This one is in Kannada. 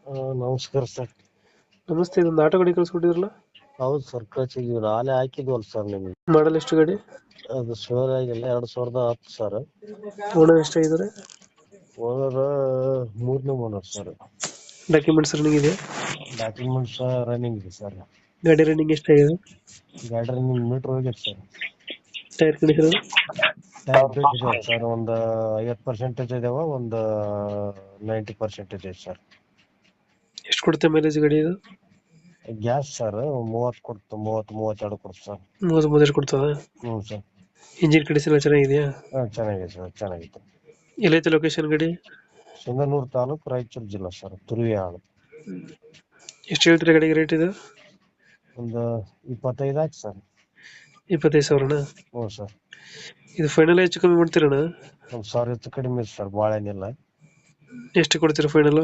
ನಮಸ್ಕಾರ ಸರ್. ನಮಸ್ತೆ, ಇದೊಂದು ಆಟೋ ಗಾಡಿ ಕಳಿಸ್ಕೊಟ್ಟಿದ್ರಲ್ಲ. ಹೌದು ಸರ್, ಕಳ್ಸಿದ್ವಿ. ನಾಳೆ ಹಾಕಿದ್ವಲ್ಲ ಸರ್ ನಿಮಗೆ. ಮಾಡಲ್ ಎಷ್ಟು ಗಾಡಿ? ಅದು ಶೋರ್ ಆಗಿಲ್ಲ, 2010 ಸರ್. ಓನರ್ ಎಷ್ಟಾಗಿದ್ದಾರೆ? ಓನರ್ ಮೂರನೇ ಓನರ್ ಸರ್. ಡಾಕ್ಯುಮೆಂಟ್ಸ್ ರನ್ನಿಂಗ್ ಇದೆ? ಡಾಕ್ಯುಮೆಂಟ್ಸ್ ರನ್ನಿಂಗ್ ಇದೆ ಸರ್. ಗಾಡಿ ರನ್ನಿಂಗ್ ಎಷ್ಟಾಗಿದೆ? ಗಾಡಿ ರನ್ನಿಂಗ್ ಮೀಟರ್ ಹೋಗಿದೆ ಸರ್. Tyre condition? ಟೈರ್ ಇದೆ ಸರ್, ಒಂದು 50% ಇದಾವ, ಒಂದು 90% ಇದೆ ಸರ್. ಎಷ್ಟು ಕೊಡುತ್ತೆ ಮೈಲೇಜ್ ಗಾಡಿ ಇದು? ಗ್ಯಾಸ್ ಸರ್ 30 ಕೊಡ್ತು, 32 ಕೊಡ್ತು ಸರ್. 30 ಎಷ್ಟು ಕೊಡ್ತದ? ಹ್ಞೂ ಸರ್. ಇಂಜಿನ್ ಕಂಡೀಷನ್ ಎಲ್ಲ ಚೆನ್ನಾಗಿದೆಯಾ? ಚೆನ್ನಾಗಿದೆ ಸರ್, ಚೆನ್ನಾಗಿತ್ತು. ಎಲ್ಲೈತೆ ಲೊಕೇಶನ್ ಗಾಡಿ? ಸಿಂಧನೂರು ತಾಲೂಕು, ರಾಯಚೂರು ಜಿಲ್ಲಾ ಸರ್, ತುರುವಿಹಾಳು. ಎಷ್ಟು ಹೇಳ್ತೀರಾ ಗಾಡಿಗೆ ರೇಟ್ ಇದು? ಒಂದು 25 ಆಯ್ತು ಸರ್. 25,000ನಾ? ಹ್ಞೂ ಸರ್. ಇದು ಫೈನಲ್ ಹೆಚ್ಚು ಕಮ್ಮಿ ಮಾಡ್ತೀರಣ್ಣ? ಒಂದು 1000 ಹೆಚ್ಚು ಕಡಿಮೆ ಸರ್, ಭಾಳ ಏನಿಲ್ಲ. ಎಷ್ಟು ಕೊಡ್ತೀರಾ ಫೈನಲ್?